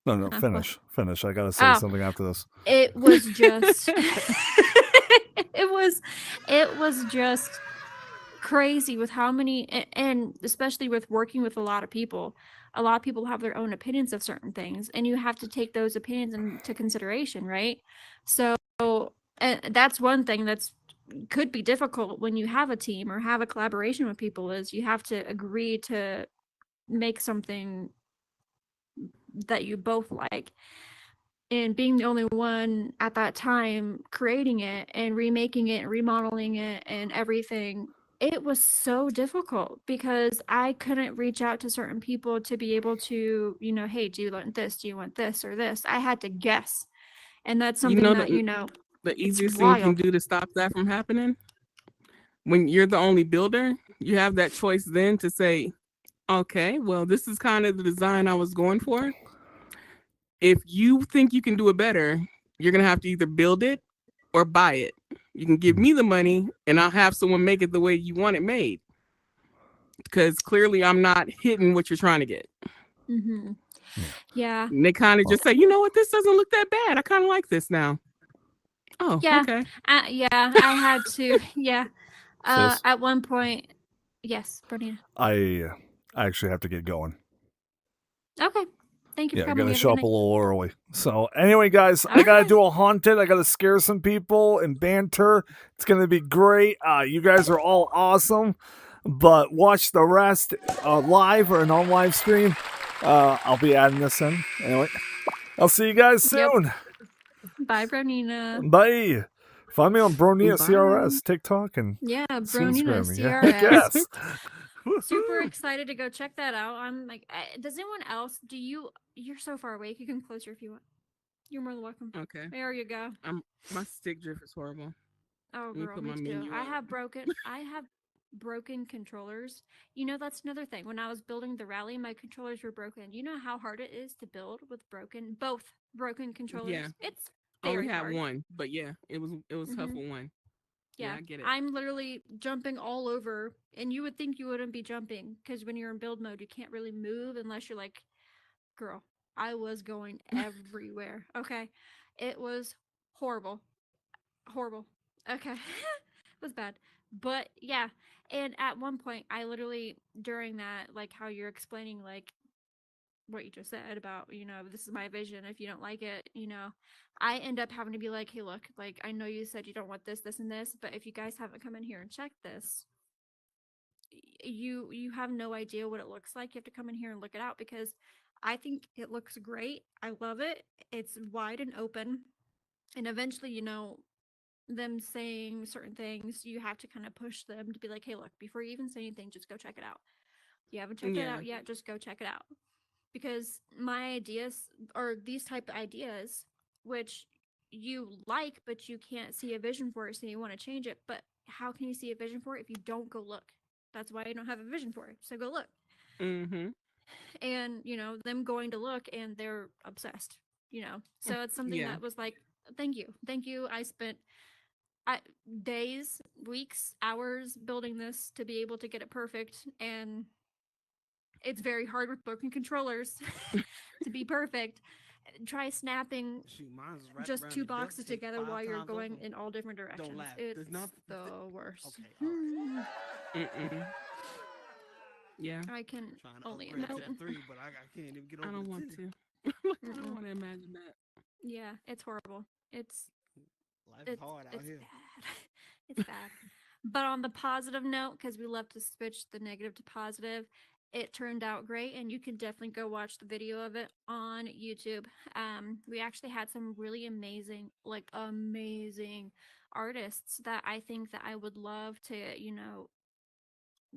No, finish. I gotta say something after this. It was just it was just crazy with how many, and especially with working with a lot of people have their own opinions of certain things, and you have to take those opinions into consideration, right? So that's one thing that's could be difficult when you have a team or have a collaboration with people, is you have to agree to make something that you both like. And being the only one at that time creating it and remaking it and remodeling it and everything, it was so difficult because I couldn't reach out to certain people to be able to, you know, hey, do you want this? Do you want this or this? I had to guess. And that's something the easiest thing you can do to stop that from happening, when you're the only builder, you have that choice then to say, okay, well, this is kind of the design I was going for. If you think you can do it better, you're gonna have to either build it or buy it. You can give me the money and I'll have someone make it the way you want it made. Because clearly I'm not hitting what you're trying to get. Mm-hmm. Yeah. And they kind of Well, just say, you know what, this doesn't look that bad. I kind of like this now. Oh, Yeah. okay. Yeah. I had to. Yeah. sis, At one point. Yes, Bernina. I actually have to get going. Okay. Thank you for Yeah, I coming. gotta We have a show good up a night. little early. So anyway, guys, I gotta Okay. do a haunted. I gotta scare some people and banter. It's gonna be great. You guys are all awesome. But watch the rest live or an on live stream. I'll be adding this in. Anyway, I'll see you guys Yep. soon. Bye, Bronina. Bye. Find me on Bronia Bye. CRS, TikTok, and Yeah, Instagram. Bronina Yeah, I CRS. guess. Super excited to go check that out. I'm like, does anyone else? You're so far away. You can closer if you want. You're more than welcome. Okay. There you go. My stick drift is horrible. Oh, Let me girl, put me my too. menu I up. have broken controllers. You know, that's another thing. When I was building the rally, my controllers were broken. You know how hard it is to build with both broken controllers? Yeah. It's Only very had hard. one, but yeah, it was tough Hmm. with one. Yeah, Yeah, I get it. I'm literally jumping all over, and you would think you wouldn't be jumping because when you're in build mode, you can't really move unless you're like, girl, I was going everywhere. Okay, it was horrible, horrible. Okay, it was bad, but yeah. And at one point, I literally during that, like how you're explaining, like what you just said about, this is my vision. If you don't like it, I end up having to be like, hey, look, like I know you said you don't want this, and this, but if you guys haven't come in here and checked this, you have no idea what it looks like. You have to come in here and look it out because I think it looks great. I love it. It's wide and open. And eventually, them saying certain things, you have to kind of push them to be like, hey, look, before you even say anything, just go check it out. You haven't checked it Yeah. out yet, just go check it out. Because my ideas are these type of ideas which you like but you can't see a vision for it, so you want to change it. But how can you see a vision for it if you don't go look? That's why I don't have a vision for it, so go look. Mm-hmm. And them going to look and they're obsessed. So it's something Yeah. that was like, thank you. I spent I, days, weeks, hours building this to be able to get it perfect, and it's very hard with broken controllers to be perfect. Try snapping Shoot, mine's wrapped just around two the duct boxes tape together 5 while you're times going over. in all different Don't directions. laugh. It's There's nothing. the worst. Okay, all right. Mm-mm. Yeah. I can Trying to only upgrade to imagine. the 3, but I can't even get I over don't the want 10. to. I don't Mm-mm. want to imagine that. Yeah, it's horrible. It's Life is it's hard out it's here. bad. It's bad. But on the positive note, because we love to switch the negative to positive, it turned out great, and you can definitely go watch the video of it on YouTube. We actually had some really amazing, like amazing artists that I think that I would love to,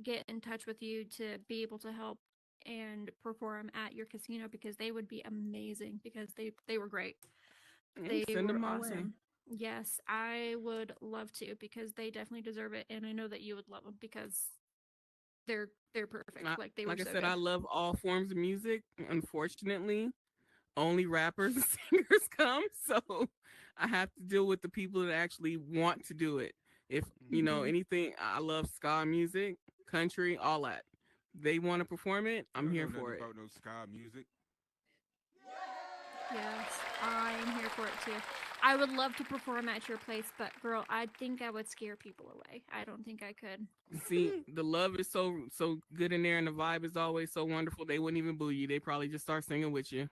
get in touch with you to be able to help and perform at your casino because they would be amazing because they were great. They Send were them my way. awesome. Yes, I would love to because they definitely deserve it, and I know that you would love them because they're perfect. Like they were Like I so said, good. I love all forms of music. Unfortunately, only rappers and singers come, so I have to deal with the people that actually want to do it. If Mhm. anything, I love ska music, country, all that. They want to perform it, I I'm don't here know nothing for it. about no ska music. Yes, I am here for it too. I would love to perform at your place, but girl, I think I would scare people away. I don't think I could. See, the love is so good in there, and the vibe is always so wonderful. They wouldn't even boo you. They probably just start singing with you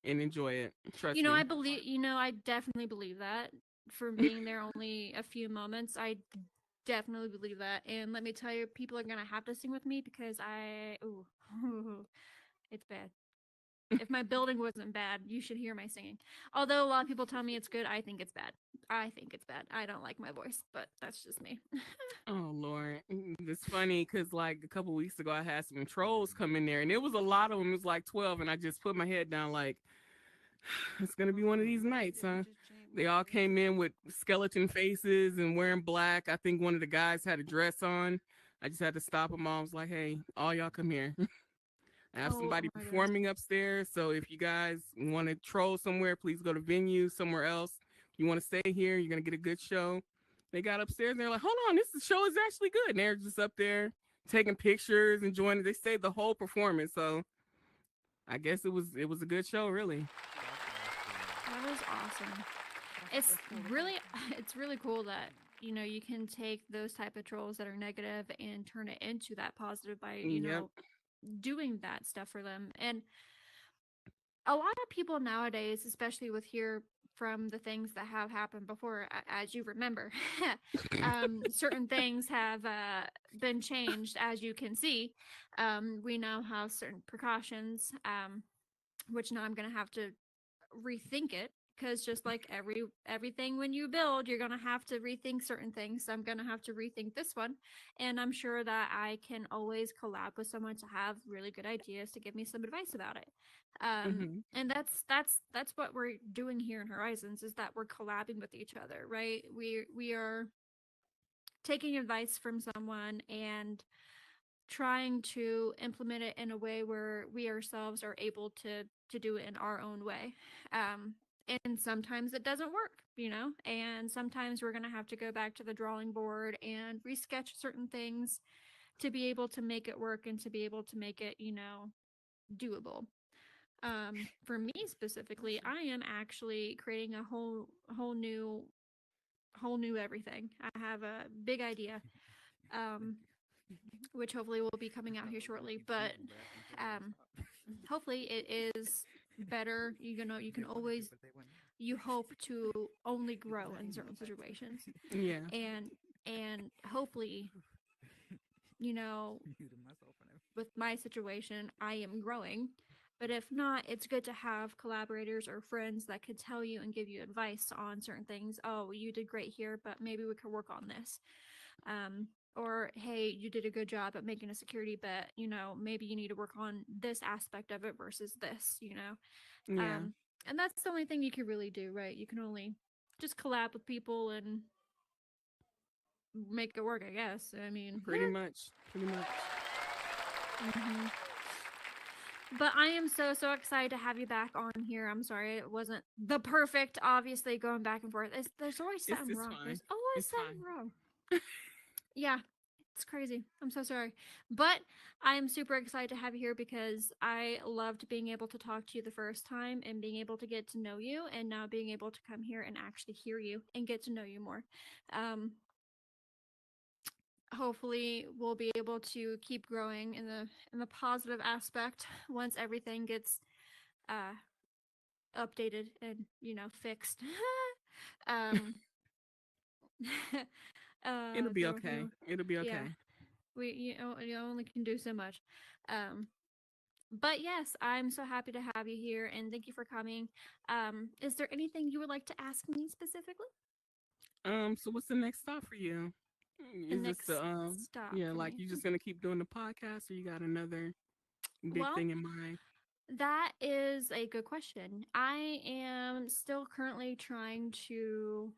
and enjoy it. Trust I me. believe, I definitely believe that. From being there only a few moments, I definitely believe that. And let me tell you, people are gonna have to sing with me because ooh, it's bad. If my building wasn't bad, you should hear my singing. Although a lot of people tell me it's good, I think it's bad. I think it's bad. I don't like my voice, but that's just me. Oh Lord, it's funny because like a couple weeks ago, I had some trolls come in there, and it was a lot of them. It was like 12, and I just put my head down like, it's gonna be one of these nights, huh? They all came in with skeleton faces and wearing black. I think one of the guys had a dress on. I just had to stop them all. I was like, hey, all y'all come here. I have Oh somebody my goodness. performing upstairs. So if you guys want to troll somewhere, please go to venues somewhere else. If you want to stay here, you're gonna get a good show. They got upstairs and they're like, hold on, this show is actually good. And they're just up there taking pictures, enjoying it. They stayed the whole performance. So I guess it was a good show, really. That is awesome. It's really it's really cool that you can take those type of trolls that are negative and turn it into that positive by Yep. doing that stuff for them. And a lot of people nowadays, especially with here from the things that have happened before, as you remember, certain things have been changed, as you can see. We now have certain precautions, which now I'm going to have to rethink it, because just like everything when you build, you're going to have to rethink certain things. So I'm going to have to rethink this one, and I'm sure that I can always collab with someone to have really good ideas to give me some advice about it. Hmm. And that's what we're doing here in Horizons, is that we're collabing with each other, right? We are taking advice from someone and trying to implement it in a way where we ourselves are able to do it in our own way. Um, and sometimes it doesn't work, and sometimes we're going to have to go back to the drawing board and resketch certain things to be able to make it work and to be able to make it, doable. For me specifically, I am actually creating a whole new everything. I have a big idea, um, which hopefully will be coming out here shortly. But um, hopefully it is better. You can always, you hope to only grow in certain situations, Yeah. and hopefully, you know with my situation, I am growing. But if not, it's good to have collaborators or friends that could tell you and give you advice on certain things. Oh, you did great here, but maybe we could work on this. Um, or hey, you did a good job at making a security bet. Maybe you need to work on this aspect of it versus this. Yeah. Um, and that's the only thing you can really do, right? You can only just collab with people and make it work, I guess. I mean, Pretty much. Pretty much. mhm. But I am so so excited to have you back on here. I'm sorry it wasn't the perfect, obviously going back and forth. There's always It's something it's wrong. fine. There's always It's something fine. wrong. Yeah, it's crazy. I'm so sorry. But I am super excited to have you here because I loved being able to talk to you the first time and being able to get to know you, and now being able to come here and actually hear you and get to know you more. Um, Hopefully we'll be able to keep growing in the positive aspect once everything gets uh updated and fixed. um It'll be there okay. It'll be yeah, okay. you only can do so much. um but yes, I'm so happy to have you here and thank you for coming. Is there anything you would like to ask me specifically? So what's the next stop for you? The Is this next the stop yeah, for like me. you just gonna keep doing the podcast or you got another big Well, thing in mind? that is a good question. I am still currently trying to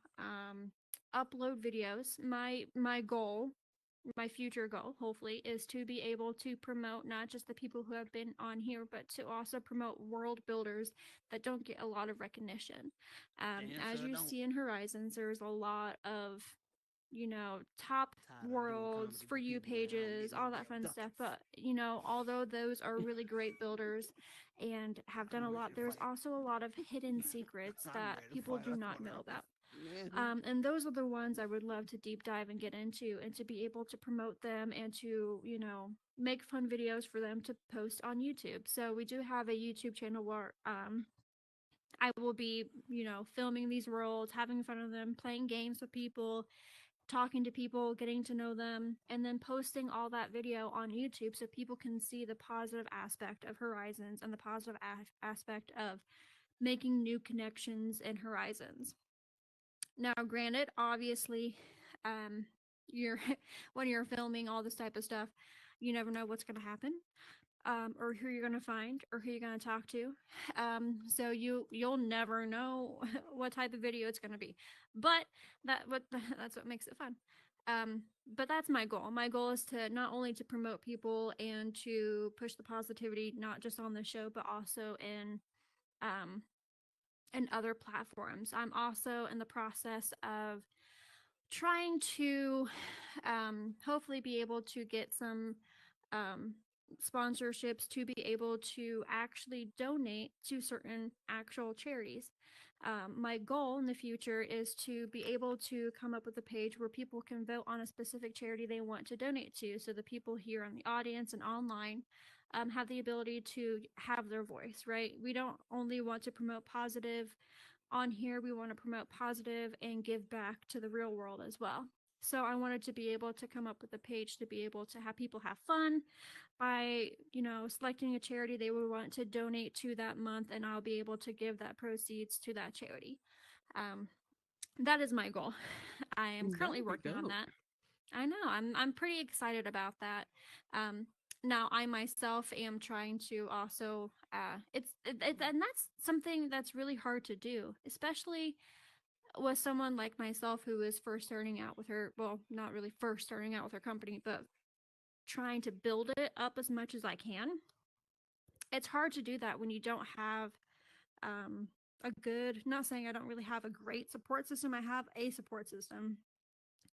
upload videos. My goal, my future goal, hopefully, is to be able to promote not just the people who have been on here, but to also promote world builders that don't get a lot of recognition. As you see in Horizons, there's a lot of top worlds, for you pages, all that fun stuff. But, although those are really great builders and have done a lot, there's also a lot of hidden secrets that people do not know about. And those are the ones I would love to deep dive and get into, and to be able to promote them and to, make fun videos for them to post on YouTube. So we do have a YouTube channel where I will be, filming these worlds, having fun with them, playing games with people, talking to people, getting to know them, and then posting all that video on YouTube so people can see the positive aspect of Horizons and the positive aspect of making new connections in Horizons. Now, granted, obviously, you're when you're filming all this type of stuff, you never know what's going to happen, or who you're going to find, or who you're going to talk to. So you'll never know what type of video it's going to be, but that's what makes it fun. But that's my goal. My goal is to not only to promote people and to push the positivity, not just on the show, but also um, in other platforms. I'm also in the process of trying to hopefully be able to get some um, sponsorships to be able to actually donate to certain actual charities. My goal in the future is to be able to come up with a page where people can vote on a specific charity they want to donate to. So the people here in the audience and online have the ability to have their voice, right? We don't only want to promote positive on here, we want to promote positive and give back to the real world as well. So I wanted to be able to come up with a page to be able to have people have fun by, selecting a charity they would want to donate to that month, and I'll be able to give that proceeds to that charity. Um, that is my goal. I am That currently would be working on dope. that. I know. I'm pretty excited about that. Um, Now I myself am trying to also and that's something that's really hard to do, especially with someone like myself who is first starting out with her, well, not really first starting out with her company, but trying to build it up as much as I can. It's hard to do that when you don't have um a good, not saying I don't really have a great support system. I have a support system,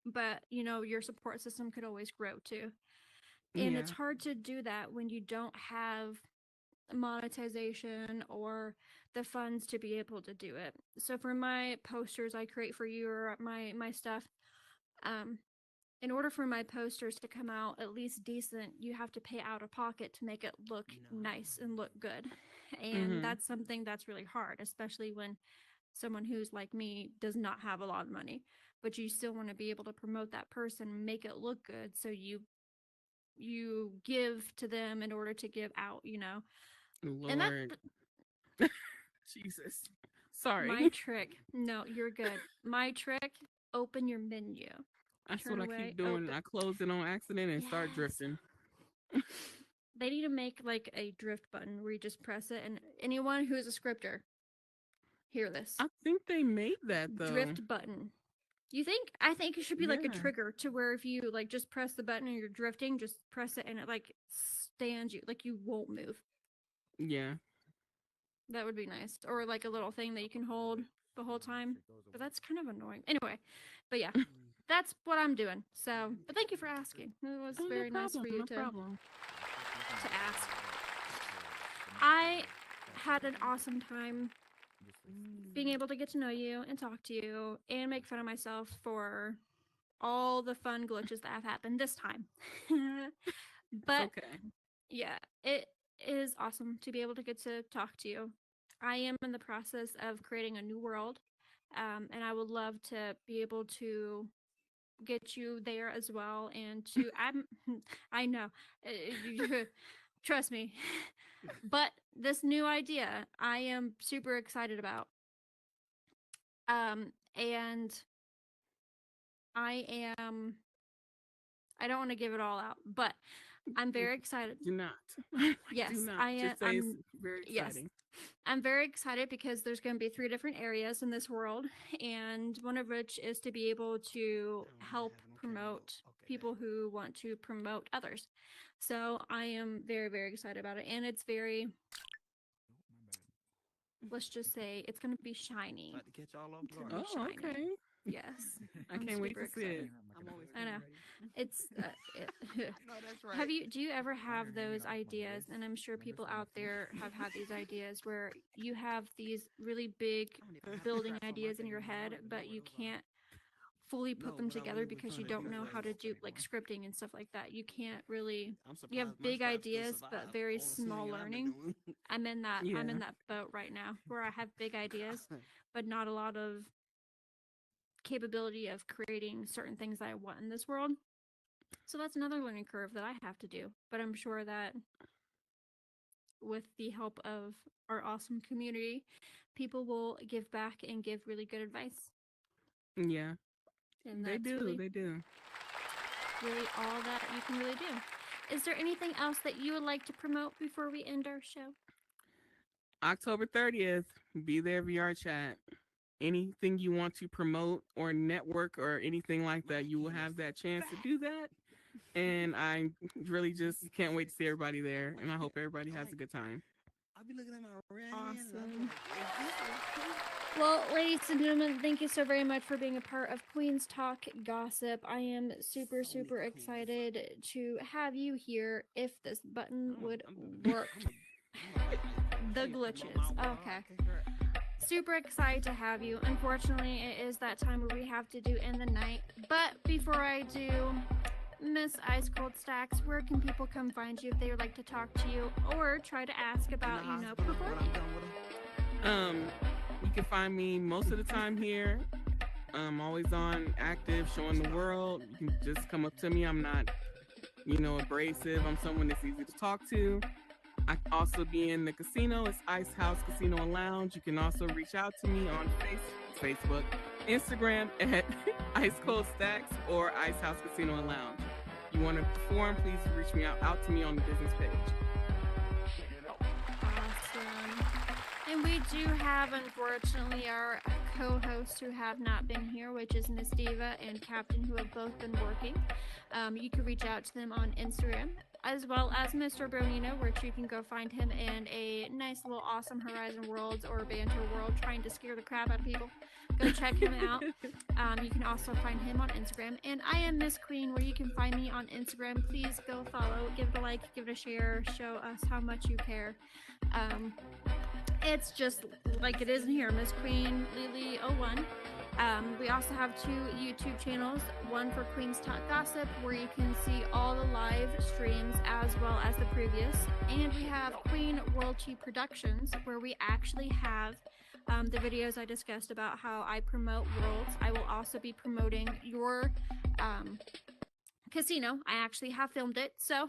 but your support system could always grow too. And it's Yeah. hard to do that when you don't have monetization or the funds to be able to do it. So for my posters I create for you, or my stuff, um in order for my posters to come out at least decent, you have to pay out of pocket to make it look nice and look good. And Mm-hmm. that's something that's really hard, especially when someone who's like me does not have a lot of money, but you still want to be able to promote that person and make it look good, so you give to them in order to give out. And that Lord Jesus. Sorry. my trick. No, you're good. My trick, open your menu. That's Turn what I away, keep doing. open. I close it on accident and start Yes. drifting. They need to make like a drift button where you just press it, and anyone who is a scripter, hear this. I think they made that though. Drift button. You think? I think it should be like a Yeah. trigger to where if you like just press the button and you're drifting, just press it and it like stands you, like you won't move. Yeah. That would be nice. Or like a little thing that you can hold the whole time. But that's kind of annoying. Anyway, but yeah, that's what I'm doing. So, but thank you for asking. It was Oh, no very nice problem. for you No problem. to ask. I had an awesome time being able to get to know you and talk to you and make fun of myself for all the fun glitches that have happened this time. It's But okay. yeah, it is awesome to be able to get to talk to you. I am in the process of creating a new world, and I would love to be able to get you there as well. And to I know, trust me, but this new idea I am super excited about. And I am. I don't want to give it all out, but I'm very excited. Do not. Do Yes, not. I am. Just say it's very Yes, exciting. I'm very excited because there's going to be 3 different areas in this world, and one of which is to be able to help promote people who want to promote others. So I am very, very excited about it, and it's very, let's just say, it's going to be shiny. About to catch all off It's going to guard. be Oh, shiny. okay. Yes, I I'm can't wait super to see excited. it. I'm always I know. ready. It's No, that's have right. you do you ever have those ideas, and I'm sure people out there have had these ideas where you have these really big I don't even have the building straps on my ideas in thing your no more. I head, don't even know but where you those are. can't fully put No, them what I together really was because you trying to don't do know how to was do like scripting and stuff like that. You can't really, I'm you have surprised my big straps still ideas but survive. very All the small singing I've been learning. doing. I'm in Yeah. that boat right now where I have big ideas but not a lot of capability of creating certain things that I want in this world. So that's another learning curve that I have to do. But I'm sure that with the help of our awesome community, people will give back and give really good advice. Yeah. And They that's do. really, They do. really all that you can really do. Is there anything else that you would like to promote before we end our show? October 30th. Be there VR chat. anything you want to promote or network or anything like that, you will have that chance to do that. And I really just can't wait to see everybody there. And I hope everybody has a good time. I'll be looking at my red Awesome. Well, ladies and gentlemen, thank you so very much for being a part of Queen's Talk Gossip. I am super, super excited to have you here if this button would work. The glitches. Okay. Super excited to have you. Unfortunately, it is that time where we have to do in the night. But before I do, Miss Icecoldstaxx, where can people come find you if they would like to talk to you or try to ask about, performing? You can find me most of the time here. I'm always on active, showing the world. You can just come up to me. I'm not, abrasive. I'm someone that's easy to talk to. I can also be in the casino. It's Ice House Casino and Lounge. You can also reach out to me on Facebook, Instagram at Icecoldstaxx or Ice House Casino and Lounge. If you want to perform, please reach me out to me on the business page. Awesome. And we do have, unfortunately, our co-hosts who have not been here, which is Miss Diva and Captain, who have both been working. You can reach out to them on Instagram, as well as Mr. Bronino, which you can go find him in a nice little awesome Horizon Worlds or Banter World trying to scare the crap out of people. Go check him out. You can also find him on Instagram. And I am Miss Queen, where you can find me on Instagram. Please go follow, give it a like, give it a share, show us how much you care. It's just like it is in here, Miss Queen Lily 01. We also have 2 YouTube channels, one for Queen's Talk Gossip, where you can see all the live streams as well as the previous, and we have Queen Royalty Productions, where we actually have the videos I discussed about how I promote worlds. I will also be promoting your casino. I actually have filmed it, so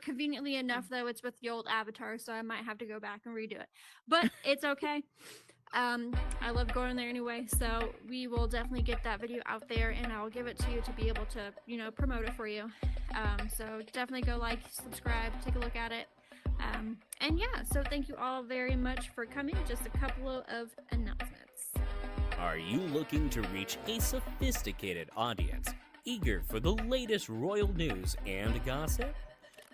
conveniently enough, though, it's with the old avatar, so I might have to go back and redo it, but it's okay. I love going there anyway, so we will definitely get that video out there, and I'll give it to you to be able to, promote it for you. So definitely go like, subscribe, take a look at it. And yeah, so thank you all very much for coming. Just a couple of announcements. Are you looking to reach a sophisticated audience, eager for the latest royal news and gossip?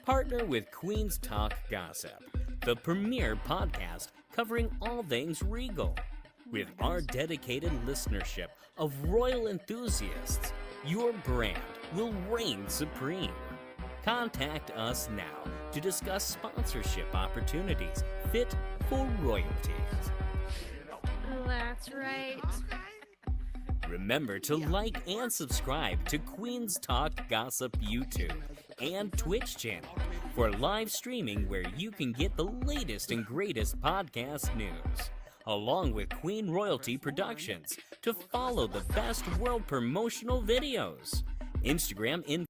Partner with Queen's Talk Gossip, the premier podcast covering all things regal. With our dedicated listenership of royal enthusiasts, your brand will reign supreme. Contact us now to discuss sponsorship opportunities fit for royalties. That's right. Remember to like and subscribe to Queen's Talk Gossip YouTube and Twitch channel for live streaming, where you can get the latest and greatest podcast news, along with Queen Royalty Productions to follow the best world promotional videos. Instagram in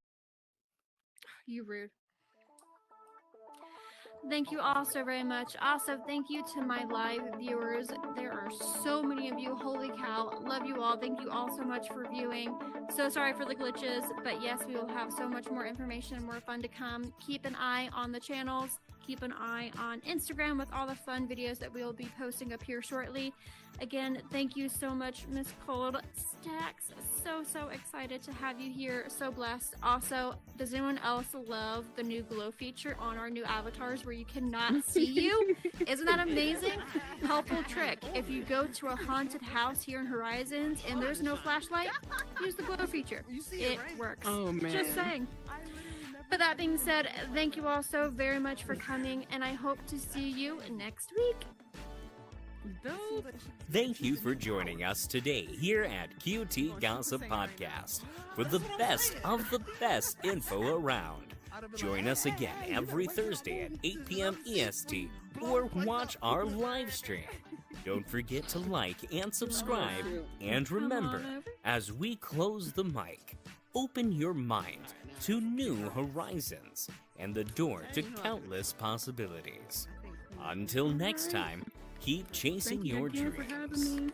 You rude. Thank you all so very much. Also, thank you to my live viewers. There are so many of you. Holy cow. Love you all. Thank you all so much for viewing. So sorry for the glitches, but yes, we will have so much more information and more fun to come. Keep an eye on the channels. Keep an eye on Instagram with all the fun videos that we will be posting up here shortly. Again, thank you so much, Miss Coldstaxx. So excited to have you here. So blessed. Also, does anyone else love the new glow feature on our new avatars where you cannot see you? Isn't that amazing? Helpful trick. If you go to a haunted house here in Horizons and there's no flashlight, use the glow feature. It works. Oh, man. Just saying. But that being said, thank you all so very much for coming, and I hope to see you next week. Thank you for joining us today here at QT Gossip Podcast for the best of the best info around. Join us again every Thursday at 8 p.m. EST or watch our live stream. Don't forget to like and subscribe, and remember, as we close the mic, open your mind to new horizons and the door to countless possibilities. Until next time, keep chasing your Thank you again for having dreams. me.